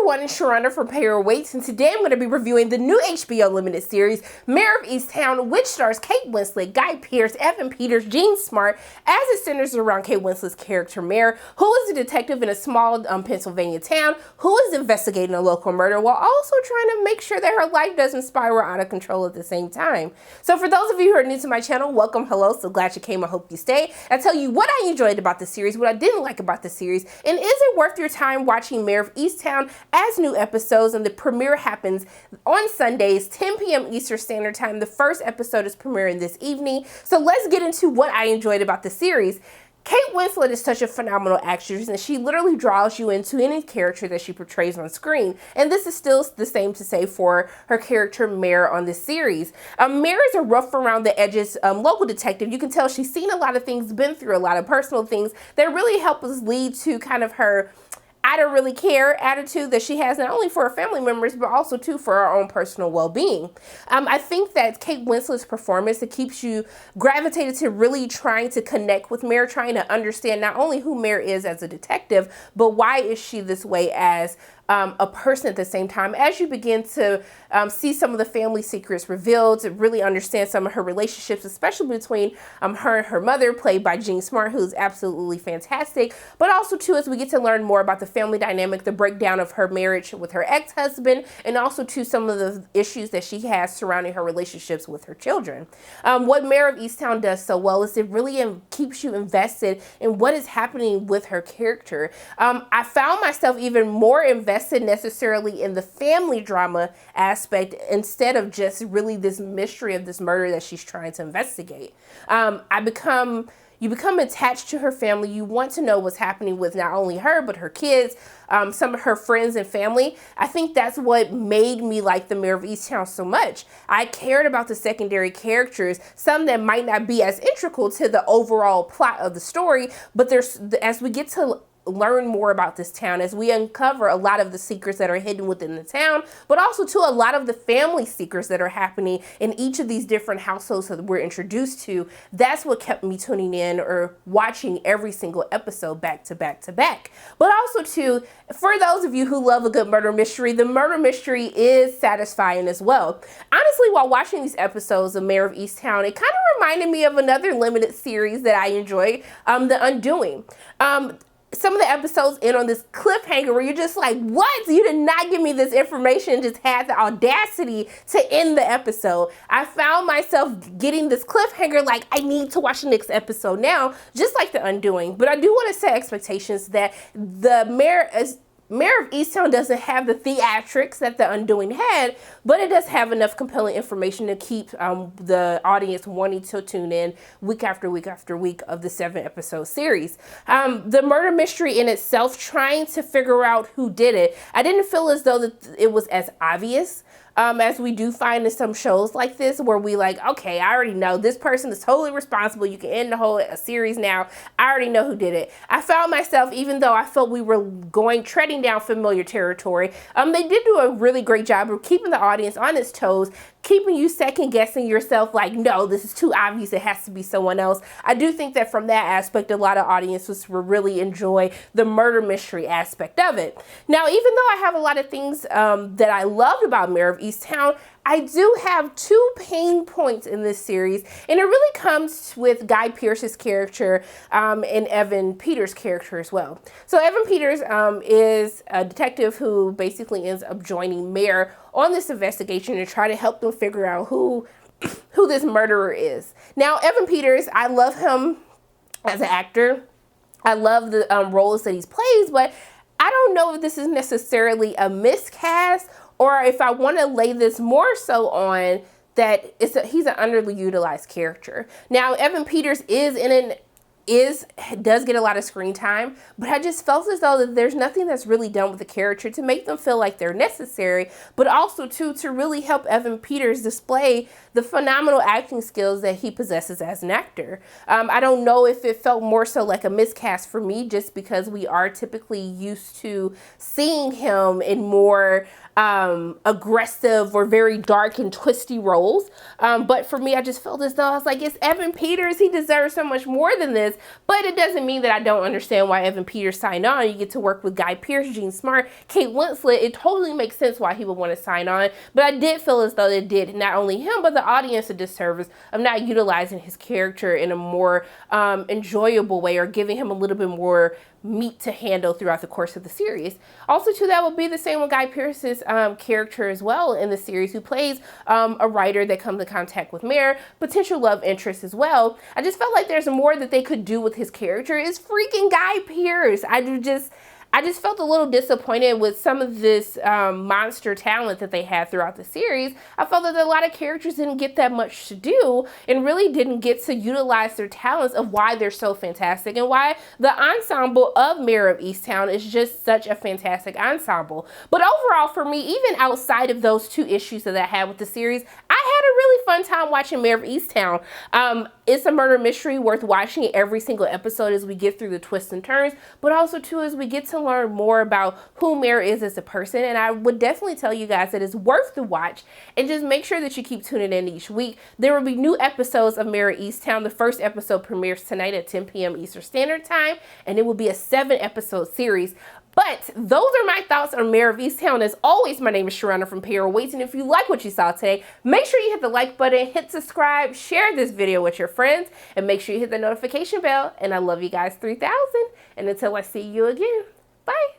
everyone, it's Sharonda from Pay Your Weights, and today I'm going to be reviewing the new HBO limited series, Mare of Easttown, which stars Kate Winslet, Guy Pearce, Evan Peters, Jean Smart, as it centers around Kate Winslet's character Mare, who is a detective in a small Pennsylvania town who is investigating a local murder while also trying to make sure that her life doesn't spiral out of control at the same time. So for those of you who are new to my channel, welcome, hello, so glad you came, I hope you stay. I'll tell you what I enjoyed about the series, what I didn't like about the series, and is it worth your time watching Mare of Easttown as new episodes, and the premiere happens on Sundays, 10 p.m. Eastern Standard Time. The first episode is premiering this evening. So let's get into what I enjoyed about the series. Kate Winslet is such a phenomenal actress, and she literally draws you into any character that she portrays on screen. And this is still the same to say for her character Mare on this series. Mare is a rough around the edges local detective. You can tell she's seen a lot of things, been through a lot of personal things that really help us lead to kind of her I don't really care attitude that she has, not only for her family members, but also too for her own personal well-being. I think that Kate Winslet's performance, it keeps you gravitated to really trying to connect with Mare, trying to understand not only who Mare is as a detective, but why is she this way as a person at the same time. As you begin to see some of the family secrets revealed, to really understand some of her relationships, especially between her and her mother, played by Jean Smart, who's absolutely fantastic, but also too as we get to learn more about the family dynamic, the breakdown of her marriage with her ex-husband, and also too some of the issues that she has surrounding her relationships with her children. What Mare of Easttown does so well is it really keeps you invested in what is happening with her character. I found myself even more invested necessarily in the family drama aspect instead of just really this mystery of this murder that she's trying to investigate. You become attached to her family. You want to know what's happening with not only her, but her kids, some of her friends and family. I think that's what made me like the Mare of Easttown so much. I cared about the secondary characters, some that might not be as integral to the overall plot of the story, but as we get to learn more about this town, as we uncover a lot of the secrets that are hidden within the town, but also to a lot of the family secrets that are happening in each of these different households that we're introduced to. That's what kept me tuning in or watching every single episode back to back to back. But also too, for those of you who love a good murder mystery, the murder mystery is satisfying as well. Honestly, while watching these episodes of Mare of Easttown, it kind of reminded me of another limited series that I enjoyed, The Undoing. Some of the episodes end on this cliffhanger where you're just like, what? You did not give me this information, just had the audacity to end the episode. I found myself getting this cliffhanger like, I need to watch the next episode now, just like The Undoing. But I do want to set expectations that the Mare of Easttown doesn't have the theatrics that The Undoing had, but it does have enough compelling information to keep the audience wanting to tune in week after week after week of the 7-episode series. The murder mystery in itself, trying to figure out who did it, I didn't feel as though that it was as obvious as we do find in some shows like this, where we like, okay, I already know this person is totally responsible. You can end the whole series now. I already know who did it. I found myself, even though I felt we were treading down familiar territory, they did do a really great job of keeping the audience on its toes, keeping you second guessing yourself like, no, this is too obvious, it has to be someone else. I do think that from that aspect, a lot of audiences will really enjoy the murder mystery aspect of it. Now, even though I have a lot of things that I loved about Mare of Easttown, I do have two pain points in this series, and it really comes with Guy Pearce's character and Evan Peters' character as well. So Evan Peters is a detective who basically ends up joining Mare on this investigation to try to help them figure out who this murderer is. Now, Evan Peters, I love him as an actor. I love the roles that he plays, but I don't know if this is necessarily a miscast, or if I want to lay this more so on that he's an underutilized character. Now, Evan Peters does get a lot of screen time, but I just felt as though that there's nothing that's really done with the character to make them feel like they're necessary, but also to really help Evan Peters display the phenomenal acting skills that he possesses as an actor. I don't know if it felt more so like a miscast for me, just because we are typically used to seeing him in more aggressive or very dark and twisty roles. But for me, I just felt as though I was like, it's Evan Peters. He deserves so much more than this. but it doesn't mean that I don't understand why Evan Peters signed on. You get to work with Guy Pearce, Jean Smart, Kate Winslet. It totally makes sense why he would want to sign on, but I did feel as though it did not only him, but the audience a disservice of not utilizing his character in a more enjoyable way, or giving him a little bit more meat to handle throughout the course of the series. Also, too, that will be the same with Guy Pearce's character as well in the series, who plays a writer that comes in contact with Mare, potential love interest as well. I just felt like there's more that they could do with his character. It's freaking Guy Pearce. I just felt a little disappointed with some of this monster talent that they had throughout the series. I felt that a lot of characters didn't get that much to do and really didn't get to utilize their talents of why they're so fantastic and why the ensemble of Mare of Easttown is just such a fantastic ensemble. But overall, for me, even outside of those two issues that I had with the series, I had a really fun time watching Mare of Easttown. It's a murder mystery worth watching every single episode as we get through the twists and turns, but also too as we get to learn more about who Mare is as a person. And I would definitely tell you guys that it's worth the watch, and just make sure that you keep tuning in each week. There will be new episodes of Mare of Easttown. The first episode premieres tonight at 10 p.m. Eastern Standard Time, and it will be a 7-episode series. But those are my thoughts on Mare of Easttown. As always, my name is Sharona from Payroll Waits, and if you like what you saw today, make sure you hit the like button, hit subscribe, share this video with your friends, and make sure you hit the notification bell. And I love you guys 3000. And until I see you again, bye.